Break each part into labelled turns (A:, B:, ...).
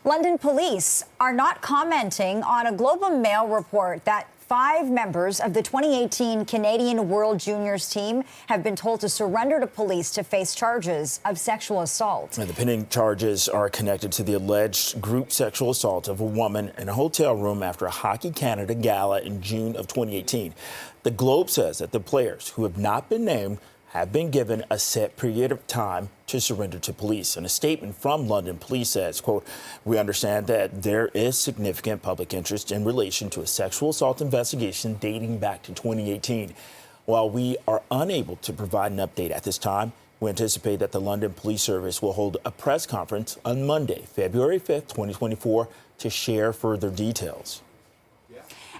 A: London police are not commenting on a Globe and Mail report that 5 members of the 2018 Canadian World Juniors team have been told to surrender to police to face charges of sexual assault.
B: And the pending charges are connected to the alleged group sexual assault of a woman in a hotel room after a Hockey Canada gala in June of 2018. The Globe says that the players, who have not been named, have been given a set period of time to surrender to police. And a statement from London police says, quote, "We understand that there is significant public interest in relation to a sexual assault investigation dating back to 2018. While we are unable to provide an update at this time, we anticipate that the London Police Service will hold a press conference on Monday, February 5th, 2024, to share further details."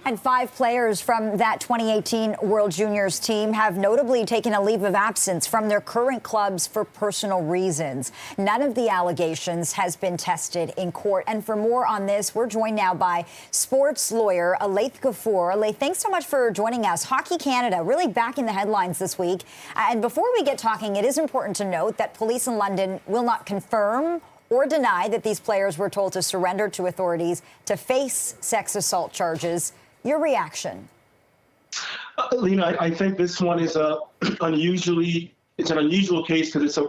A: And 5 players from that 2018 World Juniors team have notably taken a leave of absence from their current clubs for personal reasons. None of the allegations has been tested in court. And for more on this, we're joined now by sports lawyer Laith Ghafour. Laith, thanks so much for joining us. Hockey Canada really back in the headlines this week. And before we get talking, it is important to note that police in London will not confirm or deny that these players were told to surrender to authorities to face sex assault charges. Your reaction?
C: Lena, I think this one is an unusual case because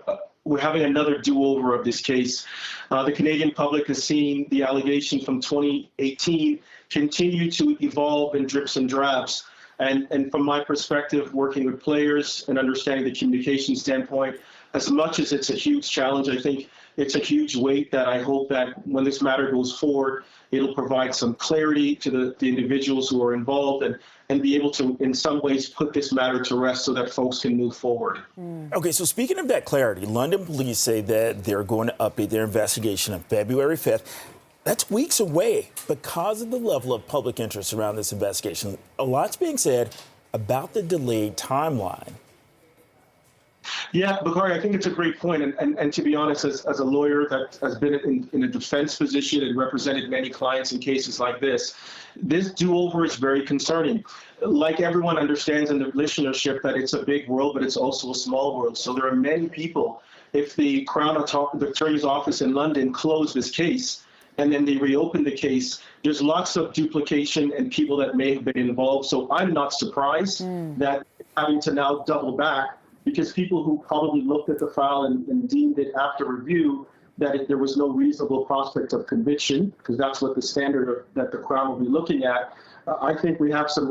C: we're having another do-over of this case. The Canadian public has seen the allegation from 2018 continue to evolve in drips and drabs. And from my perspective, working with players and understanding the communication standpoint, as much as it's a huge challenge, I think it's a huge weight that I hope that when this matter goes forward, it'll provide some clarity to the individuals who are involved and be able to, in some ways, put this matter to rest so that folks can move forward.
B: Okay, so speaking of that clarity, London police say that they're going to update their investigation on February 5th. That's weeks away because of the level of public interest around this investigation. A lot's being said about the delayed timeline.
C: Yeah, Bakari, I think it's a great point. And to be honest, as a lawyer that has been in a defense position and represented many clients in cases like this do-over is very concerning. Like everyone understands in the listenership that it's a big world, but it's also a small world. So there are many people. If the Crown Attorney's Office in London closed this case and then they reopen the case, there's lots of duplication and people that may have been involved. So I'm not surprised that having to now double back, because people who probably looked at the file and deemed it after review that there was no reasonable prospect of conviction, because that's what the standard that the Crown will be looking at. I think we have some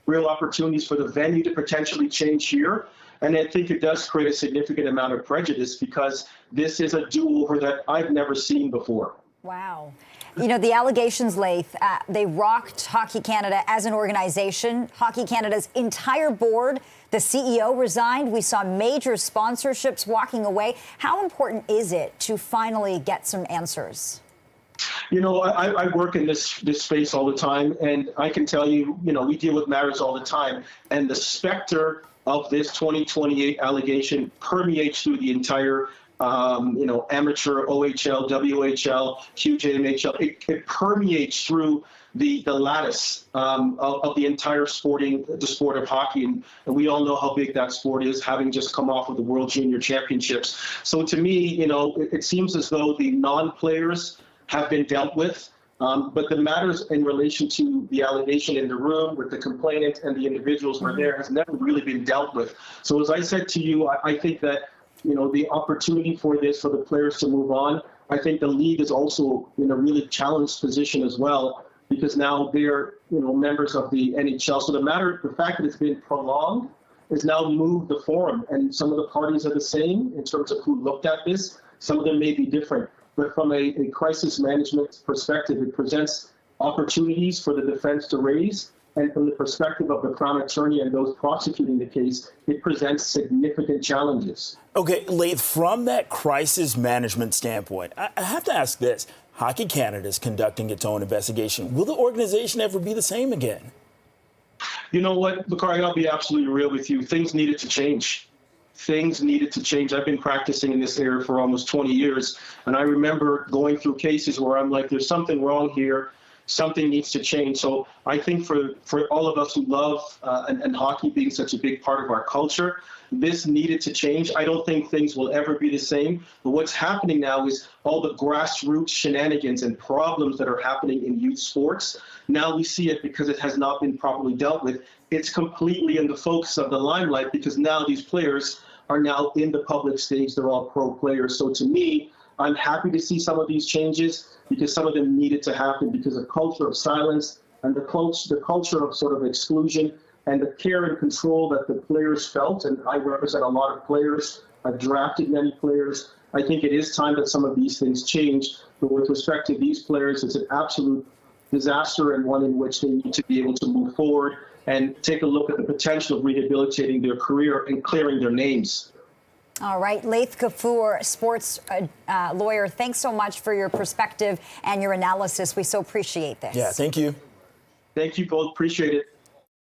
C: real opportunities for the venue to potentially change here. And I think it does create a significant amount of prejudice because this is a do-over that I've never seen before.
A: Wow. You know, the allegations, Laith, they rocked Hockey Canada as an organization. Hockey Canada's entire board, the CEO resigned. We saw major sponsorships walking away. How important is it to finally get some answers?
C: You know, I work in this space all the time, and I can tell you, you know, we deal with matters all the time, and the specter of this 2028 allegation permeates through the entire amateur OHL, WHL, QJMHL. It permeates through the lattice of the entire the sport of hockey. And we all know how big that sport is, having just come off of the World Junior Championships. So to me, you know, it seems as though the non-players have been dealt with. But the matters in relation to the allegation in the room with the complainant and the individuals who are there has never really been dealt with. So as I said to you, I think that, you know, the opportunity for the players to move on, I think the league is also in a really challenged position as well, because now they're, you know, members of the NHL. So the fact that it's been prolonged has now moved the forum, and some of the parties are the same in terms of who looked at this. Some of them may be different, but from a crisis management perspective, it presents opportunities for the defense to raise. And from the perspective of the Crown Attorney and those prosecuting the case, it presents significant challenges.
B: Okay, Laith, from that crisis management standpoint, I have to ask this. Hockey Canada is conducting its own investigation. Will the organization ever be the same again?
C: You know what, Bakari, I'll be absolutely real with you. Things needed to change. Things needed to change. I've been practicing in this area for almost 20 years, and I remember going through cases where I'm like, there's something wrong here. something needs to change. So I think for all of us who love and hockey being such a big part of our culture, this needed to change. I don't think things will ever be the same. But what's happening now is all the grassroots shenanigans and problems that are happening in youth sports. Now we see it because it has not been properly dealt with. It's completely in the focus of the limelight because now these players are now in the public stage. They're all pro players. So to me, I'm happy to see some of these changes because some of them needed to happen because of culture of silence and the culture of sort of exclusion and the care and control that the players felt. And I represent a lot of players. I've drafted many players. I think it is time that some of these things change. But with respect to these players, it's an absolute disaster and one in which they need to be able to move forward and take a look at the potential of rehabilitating their career and clearing their names.
A: All right, Laith Kaffour, sports lawyer, thanks so much for your perspective and your analysis. We so appreciate this.
B: Yeah, thank you.
C: Thank you both. Appreciate it.